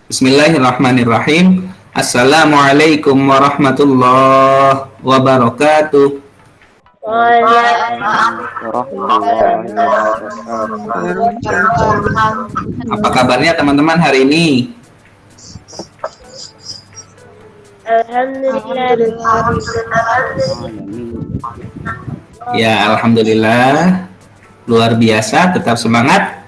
Bismillahirrahmanirrahim. Assalamualaikum warahmatullahi wabarakatuh. Apa kabarnya teman-teman hari ini? Alhamdulillah. Ya, alhamdulillah. Luar biasa, tetap semangat.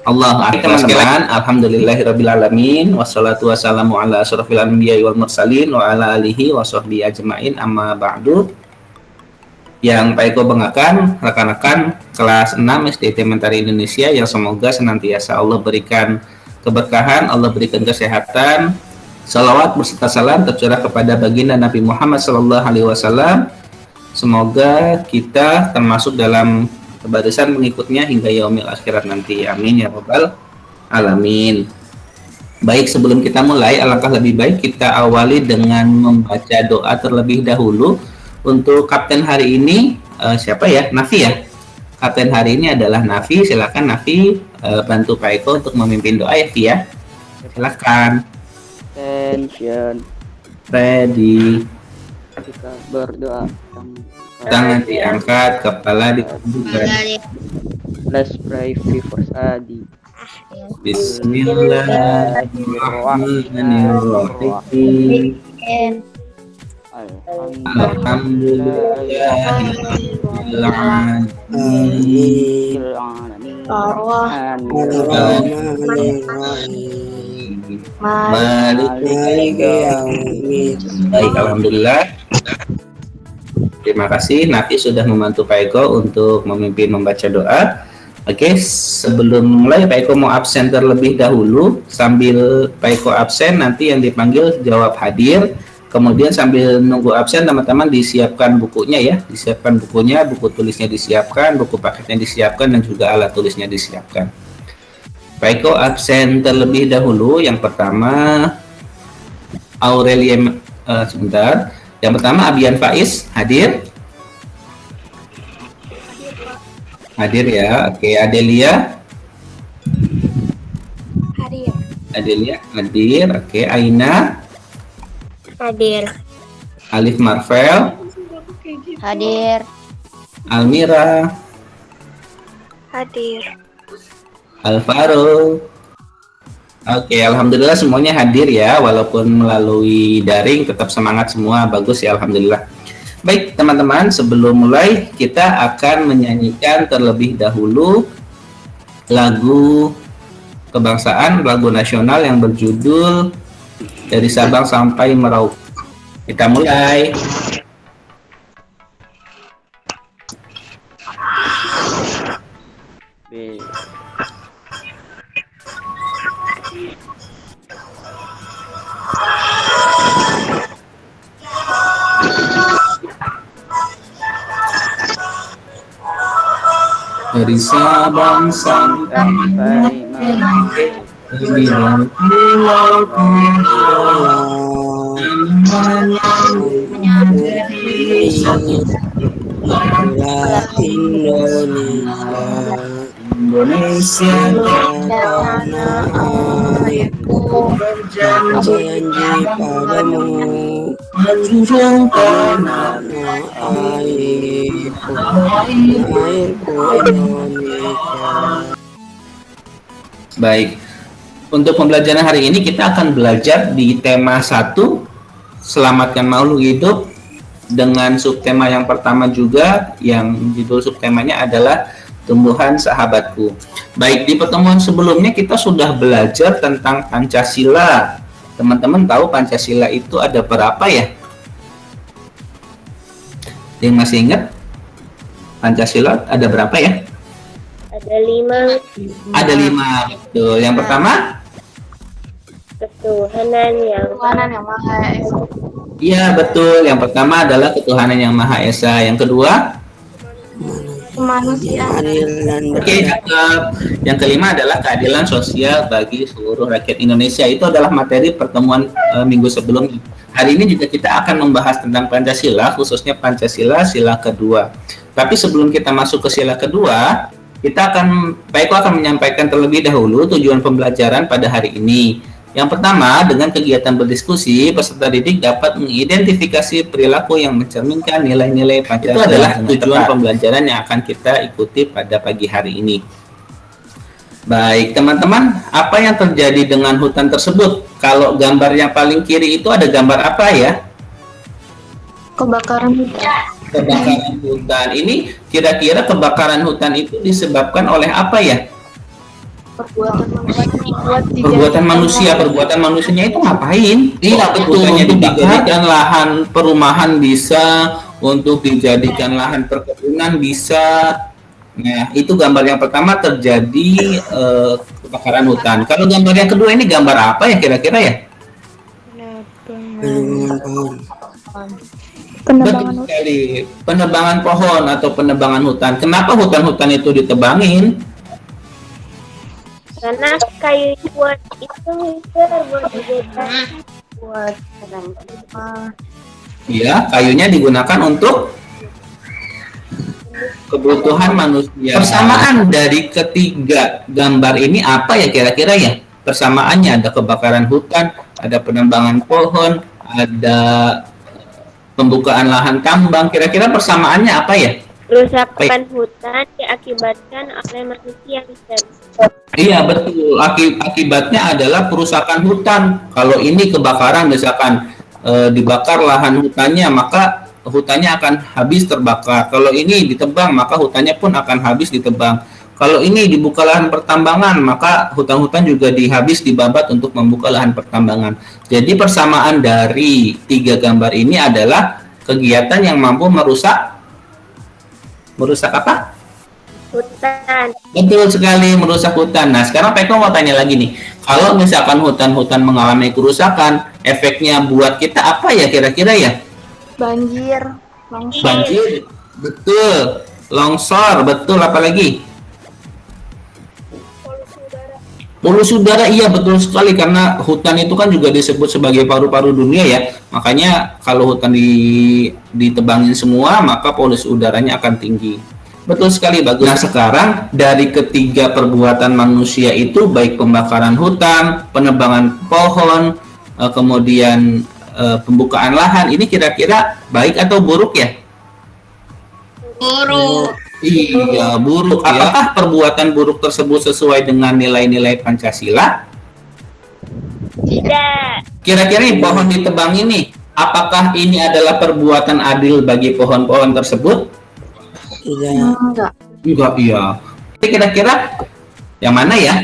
Allah teman-teman, alhamdulillahirabbil alamin, wassalatu wassalamu ala asyrofil anbiya'i wal mursalin wa ala alihi wa sahbihi ajmain, amma ba'du. Yang Pak Eko banggakan rekan-rekan kelas 6 SD Elementary Indonesia yang semoga senantiasa Allah berikan keberkahan, Allah berikan kesehatan. Salawat berserta salam tercurah kepada baginda Nabi Muhammad SAW. Semoga kita termasuk dalam barisan mengikutnya hingga yaumil akhirat nanti. Amin ya rabbal alamin. Baik, sebelum kita mulai, alangkah lebih baik kita awali dengan membaca doa terlebih dahulu. Untuk kapten hari ini siapa ya? Nafi ya. Kapten hari ini adalah Nafi. Silakan Nafi bantu Pak Eko untuk memimpin doa ya, Fi ya. Silakan. Attention. Ready. Kita berdoa. Tangan diangkat, kepala ditundukkan. Let's pray before study. Bismillahirrahmanirrahim. Alhamdulillahirabbil alamin. Baik, alhamdulillah. Terima kasih Nafi sudah membantu Pak Eko untuk memimpin membaca doa. Oke, sebelum mulai Pak Eko mau absen terlebih dahulu. Sambil Pak Eko absen, nanti yang dipanggil jawab hadir. Kemudian sambil nunggu absen, teman-teman disiapkan bukunya ya. Disiapkan bukunya, buku tulisnya disiapkan, buku paketnya disiapkan, dan juga alat tulisnya disiapkan. Pak Eko absen terlebih dahulu. Yang pertama Aurelia, sebentar. Yang pertama Abian Faiz, hadir? Hadir ya. Oke, Adelia? Hadir. Adelia, hadir. Oke, Aina? Hadir. Alif Marvel? Hadir. Almira? Hadir. Alvaro? Oke, alhamdulillah semuanya hadir ya, walaupun melalui daring, tetap semangat semua, bagus ya, alhamdulillah. Baik teman-teman, sebelum mulai kita akan menyanyikan terlebih dahulu lagu kebangsaan, lagu nasional yang berjudul Dari Sabang Sampai Merauke. Kita mulai. Dari Sabang sampai Merauke, bilang pulau Indonesia tanah airku, berjanji padamu menjunjung tanah airku, airku Indonesia. Baik, untuk pembelajaran hari ini kita akan belajar di tema 1, Selamatkan Makhluk Hidup, dengan subtema yang pertama juga, yang judul subtemanya adalah Tumbuhan Sahabatku. Baik, di pertemuan sebelumnya kita sudah belajar tentang Pancasila. Teman-teman tahu Pancasila itu ada berapa ya? Yang masih ingat? Pancasila ada berapa ya? Ada 5. Ada 5, betul. Yang pertama? Ketuhanan yang Maha Esa. Iya, betul. Yang pertama adalah ketuhanan yang Maha Esa. Yang kedua? Kemanusiaan. Oke, cakep. Yang kelima adalah keadilan sosial bagi seluruh rakyat Indonesia. Itu adalah materi pertemuan minggu sebelumnya. Hari ini juga kita akan membahas tentang Pancasila, khususnya Pancasila sila kedua. Tapi sebelum kita masuk ke sila kedua, Pak Eko akan menyampaikan terlebih dahulu tujuan pembelajaran pada hari ini. Yang pertama, dengan kegiatan berdiskusi, peserta didik dapat mengidentifikasi perilaku yang mencerminkan nilai-nilai Pancasila. Itu adalah tujuan pembelajaran yang akan kita ikuti pada pagi hari ini. Baik, teman-teman, apa yang terjadi dengan hutan tersebut? Kalau gambar yang paling kiri itu ada gambar apa ya? Kebakaran hutan. Kebakaran hutan. Ini kira-kira kebakaran hutan itu disebabkan oleh apa ya? Perbuatan manusia. Perbuatan manusianya itu ngapain? Iya, betul. Untuk dijadikan lahan perumahan bisa, untuk dijadikan lahan perkebunan bisa. Nah, itu gambar yang pertama terjadi kebakaran hutan. Kalau gambar yang kedua ini gambar apa ya kira-kira ya? Betul sekali. Penebangan pohon atau penebangan hutan. Kenapa hutan-hutan itu ditebangin? Karena kayu buat itu buat dijadikan buat rumah. Iya, kayunya digunakan untuk kebutuhan manusia. Persamaan dari ketiga gambar ini apa ya kira-kira ya? Persamaannya ada kebakaran hutan, ada penebangan pohon, ada pembukaan lahan tambang. Kira-kira persamaannya apa ya? Kerusakan hutan diakibatkan oleh manusia. Iya betul. Akibatnya adalah perusakan hutan. Kalau ini kebakaran misalkan dibakar lahan hutannya, maka hutannya akan habis terbakar. Kalau ini ditebang, maka hutannya pun akan habis ditebang. Kalau ini dibuka lahan pertambangan, maka hutan-hutan juga dibabat untuk membuka lahan pertambangan. Jadi persamaan dari tiga gambar ini adalah kegiatan yang mampu merusak apa? Hutan. Betul sekali, merusak hutan. Nah, sekarang Pak Eko mau tanya lagi nih. Kalau misalkan hutan-hutan mengalami kerusakan, efeknya buat kita apa ya kira-kira ya? Banjir. Banjir, betul. Longsor, betul. Apa lagi? Polusi udara, iya betul sekali, karena hutan itu kan juga disebut sebagai paru-paru dunia ya. Makanya kalau hutan ditebangin semua, maka polusi udaranya akan tinggi. Betul sekali, bagus. Nah, sekarang dari ketiga perbuatan manusia itu, baik pembakaran hutan, penebangan pohon, kemudian pembukaan lahan, ini kira-kira baik atau buruk ya? Buruk. Iya, buruk. Apakah perbuatan buruk tersebut sesuai dengan nilai-nilai Pancasila? Tidak. Kira-kira pohon ditebang ini, apakah ini adalah perbuatan adil bagi pohon-pohon tersebut? Enggak. Enggak, iya. Kira-kira yang mana ya?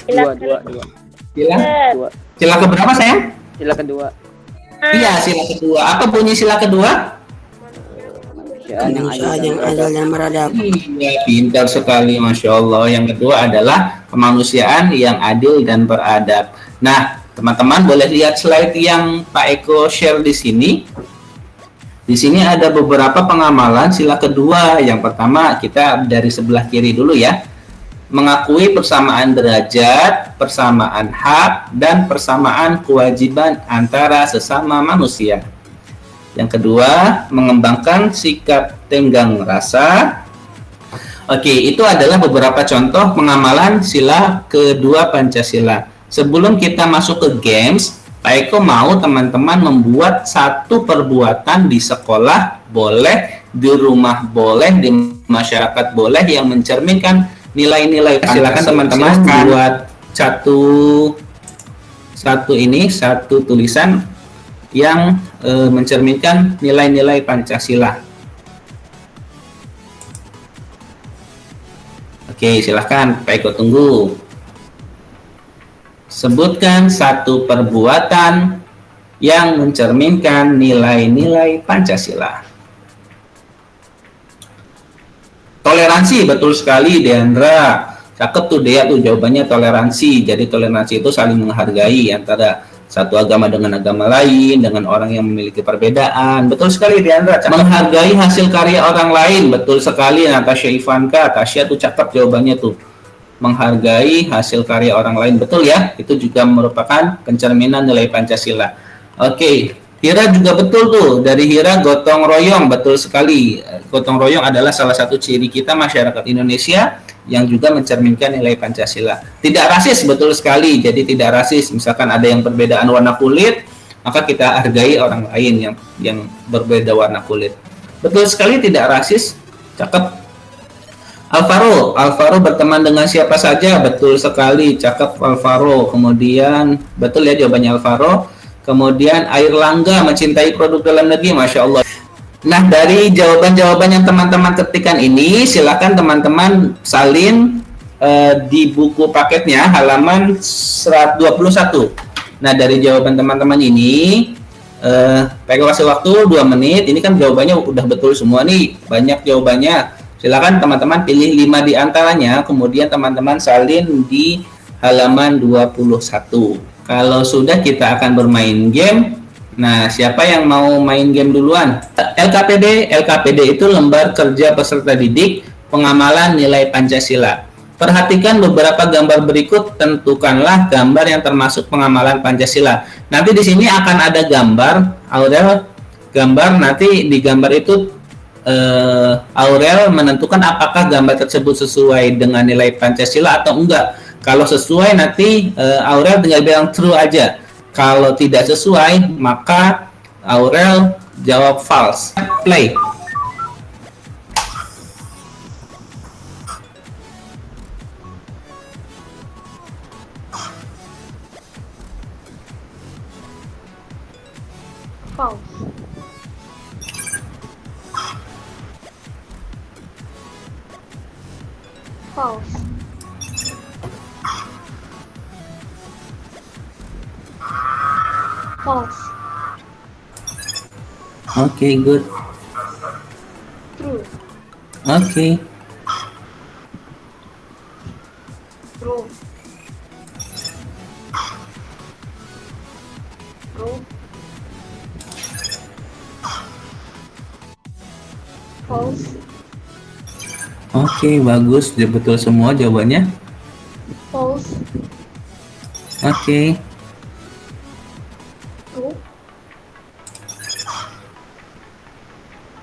Dua. Sila keberapa sayang? Sila kedua. Iya, sila kedua. Apa bunyi sila kedua? Yang adil dan beradab. Iya, pintar sekali, Masya Allah. Yang kedua adalah kemanusiaan yang adil dan beradab. Nah, teman-teman boleh lihat slide yang Pak Eko share di sini. Di sini ada beberapa pengamalan sila kedua. Yang pertama, kita dari sebelah kiri dulu ya. Mengakui persamaan derajat, persamaan hak, dan persamaan kewajiban antara sesama manusia. Yang kedua, mengembangkan sikap tenggang rasa. Oke, itu adalah beberapa contoh pengamalan sila kedua Pancasila. Sebelum kita masuk ke games, Pak Eko mau teman-teman membuat satu perbuatan di sekolah boleh, di rumah boleh, di masyarakat boleh yang mencerminkan nilai-nilai. Silakan teman-teman buat satu tulisan yang mencerminkan nilai-nilai Pancasila. Oke, silahkan Pak Eko tunggu. Sebutkan satu perbuatan yang mencerminkan nilai-nilai Pancasila. Toleransi, betul sekali Deandra. Cakep tuh Dea tuh jawabannya toleransi. Jadi toleransi itu saling menghargai antara satu agama dengan agama lain, dengan orang yang memiliki perbedaan. Betul sekali Diandra. Menghargai hasil karya orang lain. Betul sekali Natasha Ivanka. Tasya tuh cakep jawabannya tuh. Menghargai hasil karya orang lain. Betul ya. Itu juga merupakan pencerminan nilai Pancasila. Oke. Hira juga betul tuh, dari Hira gotong royong, betul sekali. Gotong royong adalah salah satu ciri kita masyarakat Indonesia yang juga mencerminkan nilai Pancasila. Tidak rasis, betul sekali. Jadi tidak rasis. Misalkan ada yang perbedaan warna kulit, maka kita hargai orang lain yang berbeda warna kulit. Betul sekali, tidak rasis. Cakep. Alvaro berteman dengan siapa saja, betul sekali. Cakep Alvaro. Kemudian betul ya jawabannya Alvaro. Kemudian Airlangga mencintai produk dalam negeri, Masya Allah. Nah, dari jawaban-jawaban yang teman-teman ketikkan ini, silakan teman-teman salin di buku paketnya halaman 121. Nah, dari jawaban teman-teman ini, saya kasih waktu 2 menit. Ini kan jawabannya udah betul semua nih, banyak jawabannya. Silakan teman-teman pilih 5 di antaranya, kemudian teman-teman salin di halaman 21. Kalau sudah, kita akan bermain game. Nah, siapa yang mau main game duluan? LKPD itu lembar kerja peserta didik pengamalan nilai Pancasila. Perhatikan beberapa gambar berikut, tentukanlah gambar yang termasuk pengamalan Pancasila. Nanti di sini akan ada gambar, Aurel, nanti di gambar itu Aurel menentukan apakah gambar tersebut sesuai dengan nilai Pancasila atau enggak. Kalau sesuai nanti Aurel tinggal bilang true aja. Kalau tidak sesuai maka Aurel jawab false. Play. False. False. False. Okay, good. True. Okay. True. True. False. Oke, bagus. Betul semua jawabannya. False. Oke. True.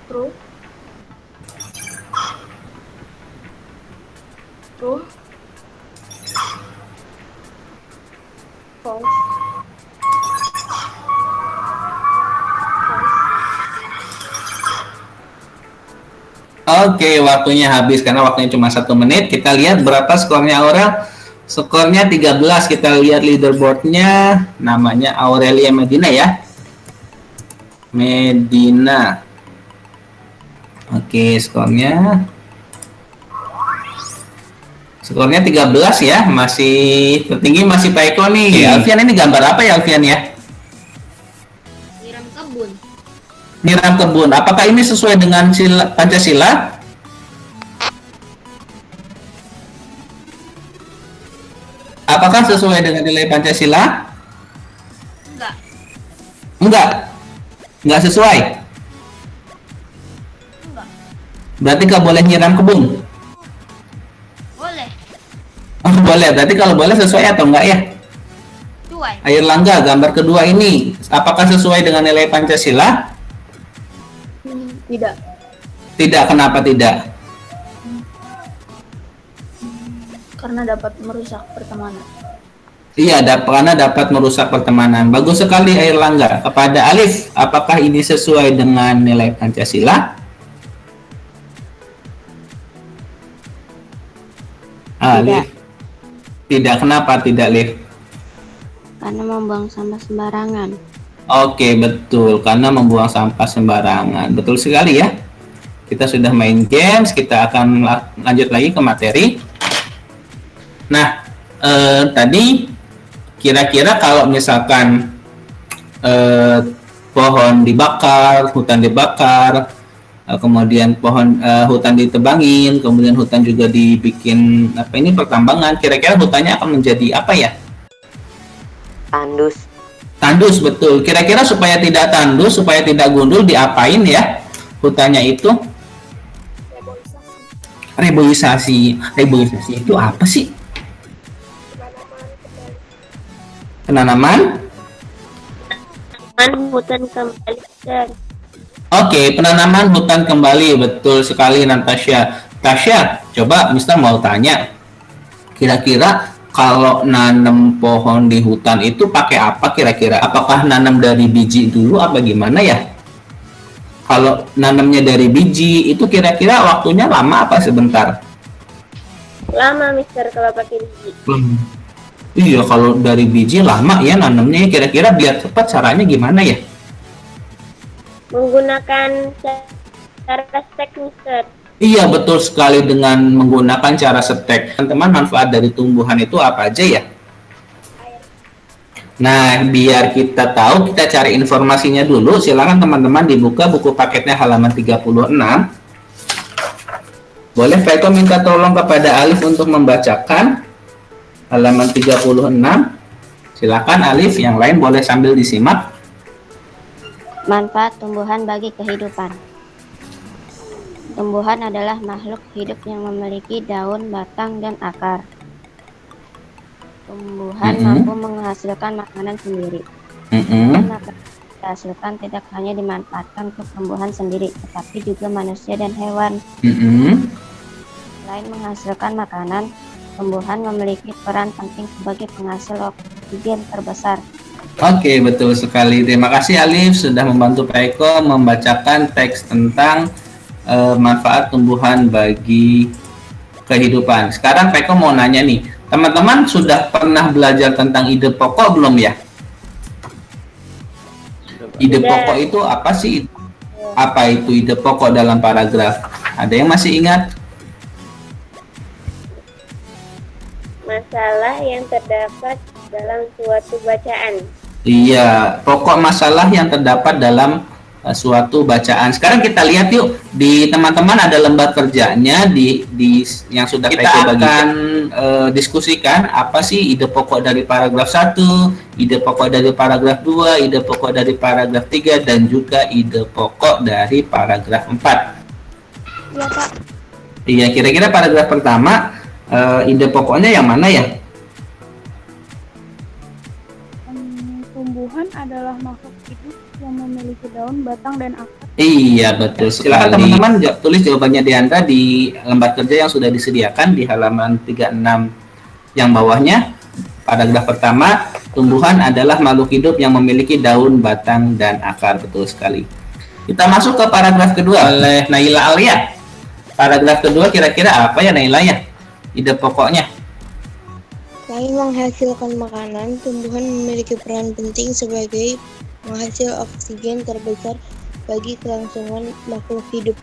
True. True. False. Oke, waktunya habis karena waktunya cuma 1 menit. Kita lihat berapa skornya Aurel. Skornya 13. Kita lihat leaderboardnya. Namanya Aurelia Medina ya. Medina. Oke, skornya 13 ya. Masih tertinggi masih Pak Eko nih. Alfian, ini gambar apa ya Alfian ya? Nyiram kebun. Nyiram kebun. Apakah ini sesuai dengan Pancasila? Apakah sesuai dengan nilai Pancasila? Enggak. Enggak sesuai. Enggak. Berarti nggak boleh nyiram kebun. Boleh. Oh, boleh. Berarti kalau boleh sesuai atau enggak ya? Sesuai. Airlangga, gambar kedua ini, apakah sesuai dengan nilai Pancasila? Tidak. Tidak. Kenapa tidak? Karena dapat merusak pertemanan. Iya, karena dapat merusak pertemanan. Bagus sekali Airlangga. Kepada Alif, apakah ini sesuai dengan nilai Pancasila? Alif. Tidak. Kenapa tidak, Alif? Karena membuang sampah sembarangan. Oke, betul. Karena membuang sampah sembarangan. Betul sekali ya. Kita sudah main games. Kita akan lanjut lagi ke materi. Nah, tadi kira-kira kalau misalkan pohon dibakar, hutan dibakar, kemudian hutan ditebangin, kemudian hutan juga dibikin pertambangan, kira-kira hutannya akan menjadi apa ya? Tandus. Tandus, betul. Kira-kira supaya tidak tandus, supaya tidak gundul, diapain ya hutannya itu? Reboisasi. Reboisasi itu apa sih? Penanaman hutan kembali, Sir. Oke, penanaman hutan kembali, betul sekali Natasha. Tasya, coba Mister mau tanya, kira-kira kalau nanam pohon di hutan itu pakai apa kira-kira? Apakah nanam dari biji dulu apa gimana ya? Kalau nanamnya dari biji itu kira-kira waktunya lama apa sebentar? Lama, Mister, kalau pakai biji. Iya, kalau dari biji lama ya nanamnya. Kira-kira biar cepat caranya gimana ya? Menggunakan cara stek, Mister. Iya, betul sekali, dengan menggunakan cara setek. Teman-teman, manfaat dari tumbuhan itu apa aja ya? Nah, biar kita tahu, kita cari informasinya dulu. Silakan teman-teman dibuka buku paketnya halaman 36. Boleh Pak Eko minta tolong kepada Alif untuk membacakan halaman 36. Silakan Alif, yang lain boleh sambil disimak. Manfaat tumbuhan bagi kehidupan. Tumbuhan adalah makhluk hidup yang memiliki daun, batang, dan akar. Tumbuhan mampu menghasilkan makanan sendiri. Makanan dihasilkan tidak hanya dimanfaatkan untuk tumbuhan sendiri, tetapi juga manusia dan hewan. Selain menghasilkan makanan, tumbuhan memiliki peran penting sebagai penghasil oksigen terbesar. Oke, betul sekali. Terima kasih Alif sudah membantu Pak Eko membacakan teks tentang manfaat tumbuhan bagi kehidupan. Sekarang Pak Eko mau nanya nih, teman-teman sudah pernah belajar tentang ide pokok belum ya? Ide pokok itu apa sih? Apa itu ide pokok dalam paragraf? Ada yang masih ingat? Masalah yang terdapat dalam suatu bacaan. Iya, pokok masalah yang terdapat dalam suatu bacaan. Sekarang kita lihat yuk, di teman-teman ada lembar kerjanya di yang sudah kita akan diskusikan apa sih ide pokok dari paragraf 1, ide pokok dari paragraf 2, ide pokok dari paragraf 3, dan juga ide pokok dari paragraf 4. Iya, Pak. Iya, kira-kira paragraf pertama ide pokoknya yang mana ya? Tumbuhan adalah makhluk hidup yang memiliki daun, batang, dan akar. Iya, betul. Silakan teman-teman tulis jawabannya di Anda di lembar kerja yang sudah disediakan di halaman 36 yang bawahnya. Paragraf pertama, tumbuhan adalah makhluk hidup yang memiliki daun, batang, dan akar. Betul sekali. Kita masuk ke paragraf kedua oleh Naila Alia. Paragraf kedua kira-kira apa ya Naila ya? Ide pokoknya. Selain menghasilkan makanan, tumbuhan memiliki peran penting sebagai penghasil oksigen terbesar bagi kelangsungan makhluk hidup.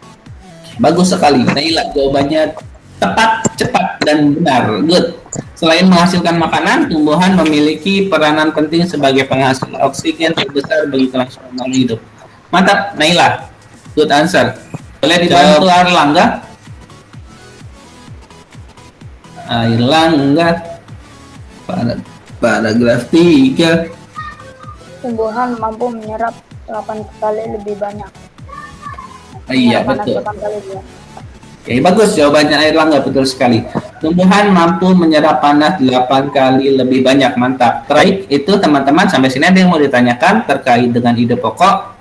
Bagus sekali, Naila. Jawabannya tepat, cepat, dan benar. Good. Selain menghasilkan makanan, tumbuhan memiliki peranan penting sebagai penghasil oksigen terbesar bagi kelangsungan makhluk hidup. Mantap, Naila. Good answer. Boleh dibantu Arlangga? Arlangga. Paragraf 3. Tumbuhan mampu menyerap 8 kali lebih banyak. Iya, betul. 8 kali dia. Oke, bagus jawabannya Airlangga, betul sekali. Tumbuhan mampu menyerap panas 8 kali lebih banyak. Mantap. Baik, itu teman-teman sampai sini ada yang mau ditanyakan terkait dengan ide pokok?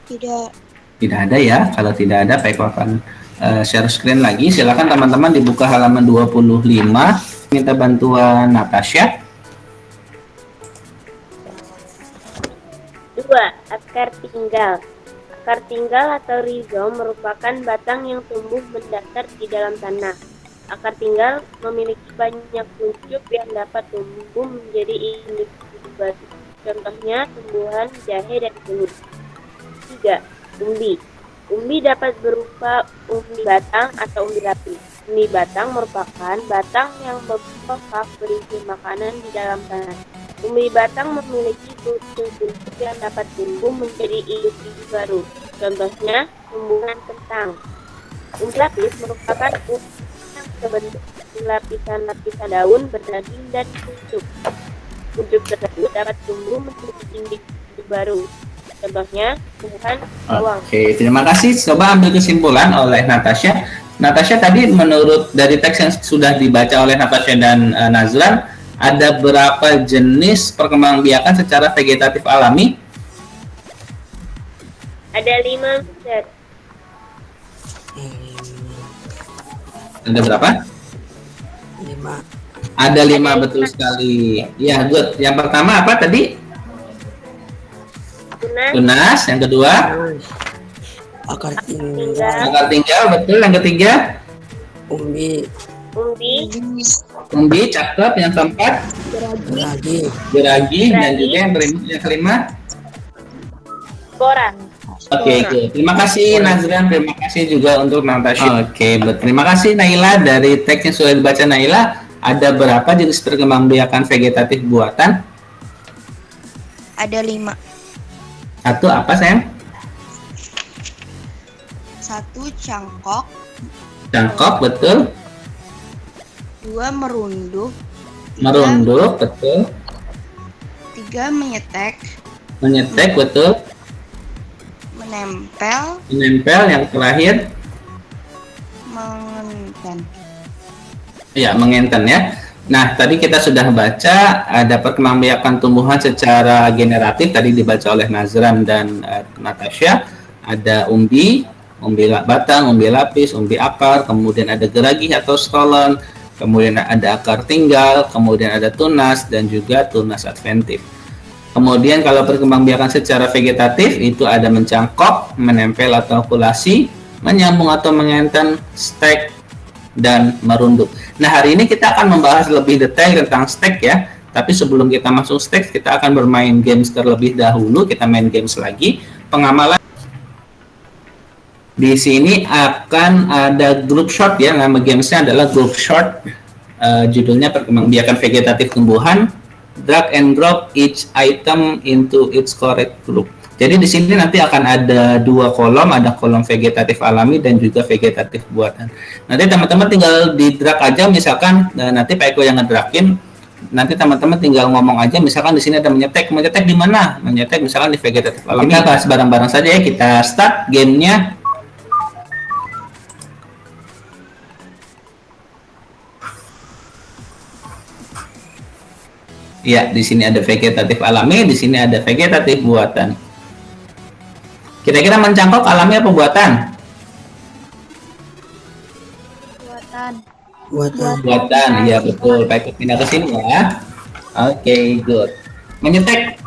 Tidak. Tidak ada ya. Kalau tidak ada, Pak Eko akan share screen lagi. Silakan teman-teman dibuka halaman 25. Minta bantuan Natasha. 2. Akar tinggal. Akar tinggal atau rizom merupakan batang yang tumbuh mendatar di dalam tanah. Akar tinggal memiliki banyak kuncup yang dapat tumbuh menjadi individu baru. Contohnya tumbuhan jahe dan kunyit. 3. Umbi. Umbi dapat berupa umbi batang atau umbi rapi. Umbi batang merupakan batang yang berkotak berisi makanan di dalam tanah. Umbi batang memiliki kuncup yang dapat tumbuh menjadi individu baru. Contohnya tumbuhan kentang. Umbi lapis merupakan umbi yang terbentuk lapisan-lapisan daun berdaging dan kuncup. Kuncup tersebut dapat tumbuh menjadi individu baru. Contohnya tumbuhan bawang. Oke, terima kasih. Coba ambil kesimpulan oleh Natasha. Natasha tadi menurut dari teks yang sudah dibaca oleh Natasha dan Nazlan, Ada berapa jenis perkembangbiakan secara vegetatif alami? Ada 5, Ustaz. Ada berapa? 5. Ada 5, betul sekali. Ya, good. Yang pertama apa tadi? Tunas, Tunas. Yang kedua? Akar tinggal. Akar tinggal, betul. Yang ketiga? Umbi. umbi, Umbi, cakep. Yang keempat? Lagi. Geragi. Dan juga yang kelima? spora. Oke, good. Terima kasih Nazran, terima kasih juga untuk Natasha. Oke, terima kasih Naila dari teks yang sudah dibaca Naila. Ada berapa jenis perkembangbiakan vegetatif buatan? Ada 5. Satu apa sayang? 1 cangkok, Cangkok, betul. 2 merunduk, Merunduk, betul. 3 menyetek, Menyetek, betul. menempel, Menempel, yang terakhir. mengenten. Ya, mengenten ya. Nah, tadi kita sudah baca ada perkembangbiakan tumbuhan secara generatif tadi dibaca oleh Nazran dan Natasha. Ada umbi batang, umbi lapis, umbi akar, kemudian ada geragi atau stolon, kemudian ada akar tinggal, kemudian ada tunas dan juga tunas adventif. Kemudian kalau perkembangbiakan secara vegetatif itu ada mencangkok, menempel atau okulasi, menyambung atau mengenten, stek, dan merunduk. Nah, hari ini kita akan membahas lebih detail tentang stek ya. Tapi sebelum kita masuk stek, kita akan bermain games terlebih dahulu. Kita main games lagi. Pengamalan di sini akan ada group shot ya. Nama gamesnya adalah group shot. Judulnya perkembangbiakan vegetatif tumbuhan. Drag and drop each item into its correct group. Jadi di sini nanti akan ada 2 kolom, ada kolom vegetatif alami dan juga vegetatif buatan. Nanti teman-teman tinggal di drag aja, misalkan nanti Pak Eko yang ngedrakin. Nanti teman-teman tinggal ngomong aja, misalkan di sini ada menyetek di mana? Menyetek misalkan di vegetatif alami. Kita bahas bareng-bareng saja ya. Kita start gamenya. Ya, di sini ada vegetatif alami, di sini ada vegetatif buatan. Kira-kira mencangkok alami apa buatan? Buatan, ya betul. Baik, pindah ke sini ya. Oke, good. Menyetek?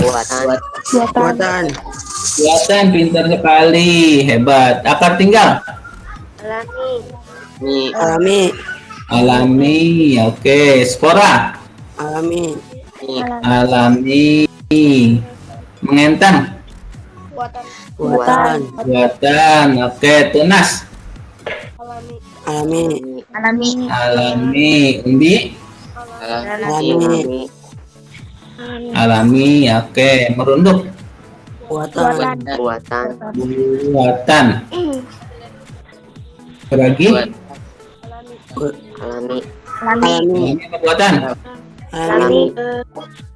Buatan. Buatan, pintar sekali. Hebat. Akar tinggal? Alami, Alami, oke. Spora? Alami. Alami. Mengenten? Buatan. Buatan, oke. Tunas? Alami. Alami. Umbi? Alami. Alami, oke. Merunduk? Buatan. Buatan. Geragi? Alami. Alami apa buatan? Alami.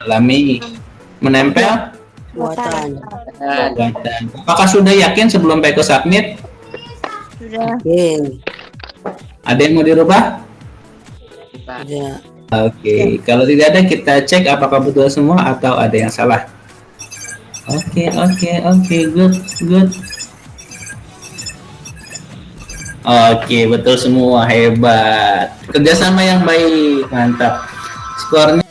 Alami. Menempel? Buatan. Buatan. Apakah sudah yakin sebelum Pak Eko submit? Yakin. Ada yang mau dirubah? Ada. Oke, kalau tidak ada kita cek apakah betul semua atau ada yang salah. Oke, good. Oke, betul semua, hebat. Kerjasama yang baik, mantap. Skornya.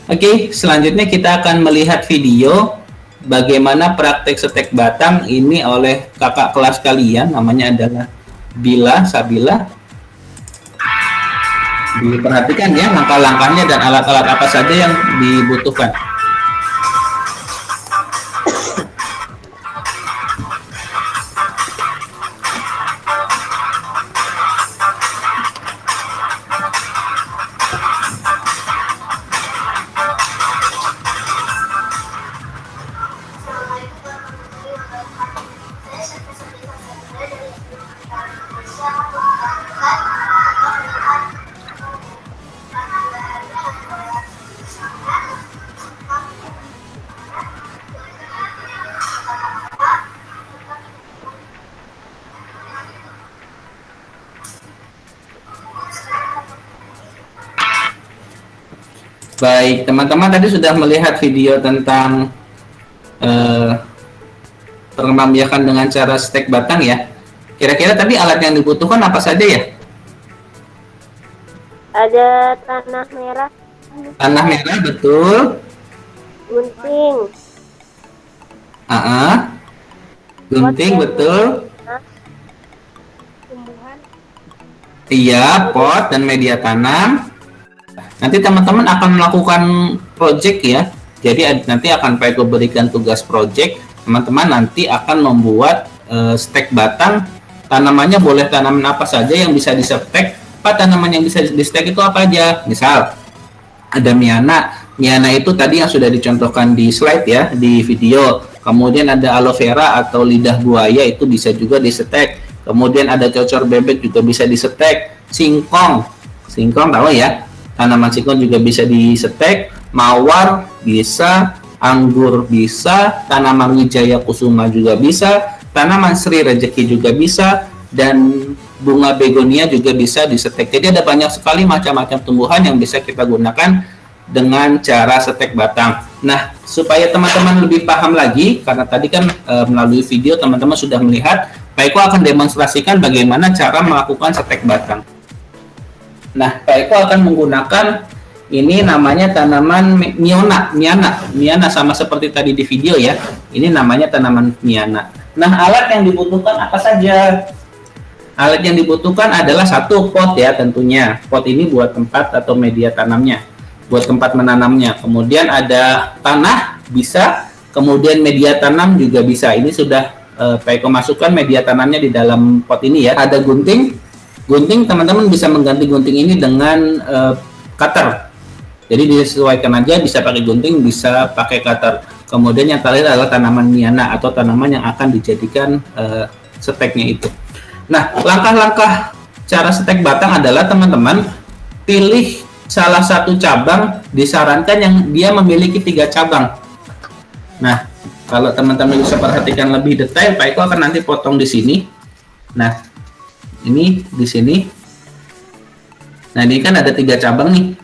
Oke, selanjutnya kita akan melihat video bagaimana praktek setek batang ini oleh kakak kelas kalian, namanya adalah Sabila. Diperhatikan ya langkah-langkahnya dan alat-alat apa saja yang dibutuhkan. Baik, teman-teman tadi sudah melihat video tentang pengembangbiakan dengan cara stek batang ya. Kira-kira tadi alat yang dibutuhkan apa saja ya? Ada tanah merah, Tanah merah, betul. gunting, Gunting, betul. tumbuhan, Iya, pot dan media tanam. Nanti teman-teman akan melakukan project ya. Jadi nanti akan Pak Eko berikan tugas project. Teman-teman nanti akan membuat stek batang. Tanamannya boleh tanaman apa saja yang bisa distek. Pak, tanaman yang bisa distek itu apa aja? Misal ada miana. Miana itu tadi yang sudah dicontohkan di slide ya, di video. Kemudian ada aloe vera atau lidah buaya, itu bisa juga disetek. Kemudian ada cocor bebek juga bisa disetek. Singkong tahu ya, tanaman singkong juga bisa disetek. Mawar bisa, anggur bisa, tanaman wijaya kusuma juga bisa, tanaman sri rejeki juga bisa, dan bunga begonia juga bisa disetek. Jadi ada banyak sekali macam-macam tumbuhan yang bisa kita gunakan dengan cara setek batang. Nah, supaya teman-teman lebih paham lagi, karena tadi kan melalui video teman-teman sudah melihat, Pak Eko akan demonstrasikan bagaimana cara melakukan setek batang. Nah, Pak Eko akan menggunakan ini namanya tanaman miana sama seperti tadi di video ya. Ini namanya tanaman miana. Nah, alat yang dibutuhkan apa saja? Alat yang dibutuhkan adalah satu pot ya tentunya. Pot ini buat tempat atau media tanamnya, buat tempat menanamnya. Kemudian ada tanah bisa, kemudian media tanam juga bisa. Ini sudah Pak Eko masukkan media tanamnya di dalam pot ini ya. Ada gunting. Gunting teman-teman bisa mengganti gunting ini dengan cutter. Jadi disesuaikan aja, bisa pakai gunting, bisa pakai cutter. Kemudian yang terakhir adalah tanaman miana atau tanaman yang akan dijadikan steknya itu. Nah, langkah-langkah cara stek batang adalah teman-teman pilih salah satu cabang, disarankan yang dia memiliki 3 cabang. Nah, kalau teman-teman bisa perhatikan lebih detail, Pak Eko akan nanti potong di sini. Nah, ini di sini. Nah, ini kan ada 3 cabang nih.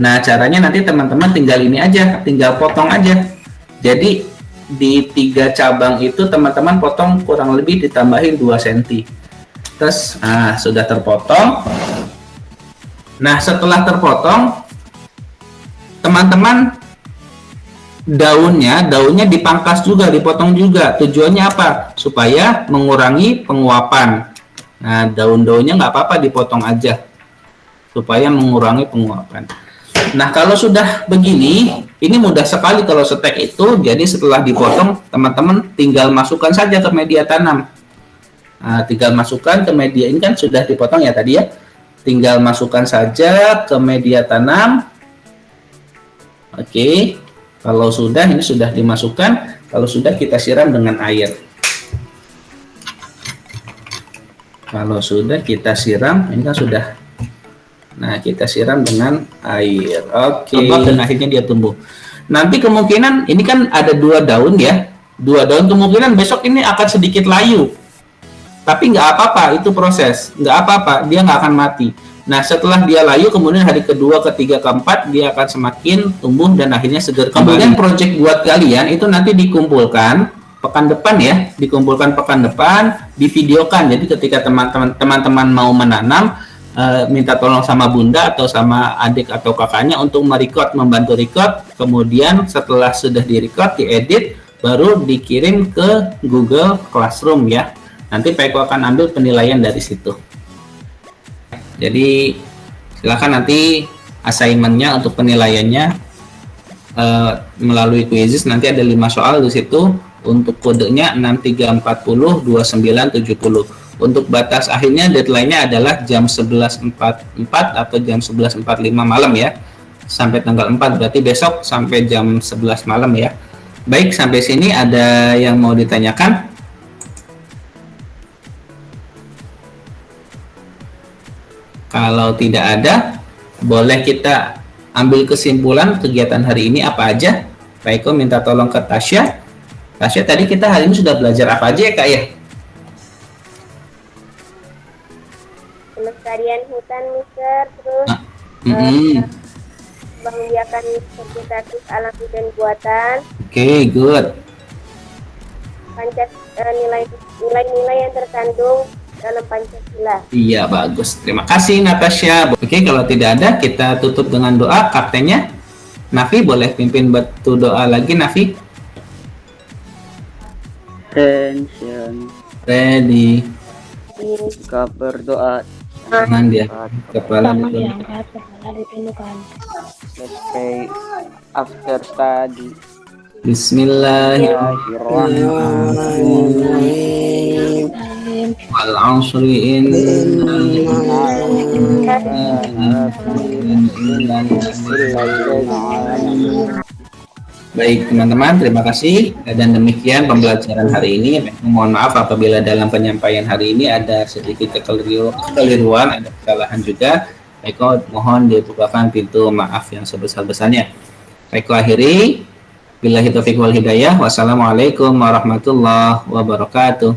Nah, caranya nanti teman-teman tinggal ini aja, tinggal potong aja. Jadi di 3 cabang itu teman-teman potong kurang lebih ditambahin 2 cm. Terus, sudah terpotong. Nah, setelah terpotong, teman-teman daunnya dipangkas juga, dipotong juga. Tujuannya apa? Supaya mengurangi penguapan. Nah, daun-daunnya nggak apa-apa dipotong aja, supaya mengurangi penguapan. Nah, kalau sudah begini, ini mudah sekali kalau setek itu. Jadi setelah dipotong, teman-teman tinggal masukkan saja ke media tanam. Nah, tinggal masukkan ke media, ini kan sudah dipotong ya tadi ya. Tinggal masukkan saja ke media tanam. Oke, kalau sudah, ini sudah dimasukkan. Kalau sudah, kita siram dengan air. Kalau sudah, kita siram. Ini kan sudah. Nah, kita siram dengan air. Oke. Dan akhirnya dia tumbuh. Nanti kemungkinan, ini kan ada 2 daun ya. 2 daun, kemungkinan besok ini akan sedikit layu. Tapi nggak apa-apa, itu proses. Nggak apa-apa, dia nggak akan mati. Nah, setelah dia layu, kemudian hari kedua, ketiga, keempat, dia akan semakin tumbuh dan akhirnya segar kembali. Kemudian project buat kalian itu nanti dikumpulkan pekan depan ya, dikumpulkan pekan depan, divideokan. Jadi ketika teman-teman mau menanam, minta tolong sama bunda atau sama adik atau kakaknya untuk merecord, membantu record. Kemudian setelah sudah direcord, diedit, baru dikirim ke Google Classroom ya. Nanti Pak Eko akan ambil penilaian dari situ. Jadi silakan nanti assignment-nya untuk penilaiannya melalui quizzes. Nanti ada 5 soal di situ. Untuk kodenya 63402970. Untuk batas akhirnya deadline-nya adalah jam 11.44 atau jam 11.45 malam ya. Sampai tanggal 4, berarti besok sampai jam 11 malam ya. Baik, sampai sini ada yang mau ditanyakan? Kalau tidak ada, boleh kita ambil kesimpulan kegiatan hari ini apa aja. Pak Eko minta tolong ke Tasya. Tasya, tadi kita hari ini sudah belajar apa aja ya Kak ya? pelestarian hutan, Mister, terus membahagiakan status alami dan buatan, Oke, good. nilai-nilai yang terkandung dalam Pancasila. Iya, bagus. Terima kasih Natasha. Oke, kalau tidak ada kita tutup dengan doa. Kaptennya Nafi boleh pimpin batu doa lagi, Nafi. Attention. Ready. Jika berdoa, Tangan dia. Kepala Tangan ditunduk. diangkat, kepala ditundukkan. let's pray after study. Bismillahirrahmanirrahim. Wal 'asri Baik teman-teman, terima kasih dan demikian pembelajaran hari ini. Mohon maaf apabila dalam penyampaian hari ini ada sedikit kekeliruan, ada kesalahan juga. Baik, mohon dibukakan pintu maaf yang sebesar-besarnya. Baik, akhiri. Billahi taufiq wal hidayah. Wassalamualaikum warahmatullahi wabarakatuh.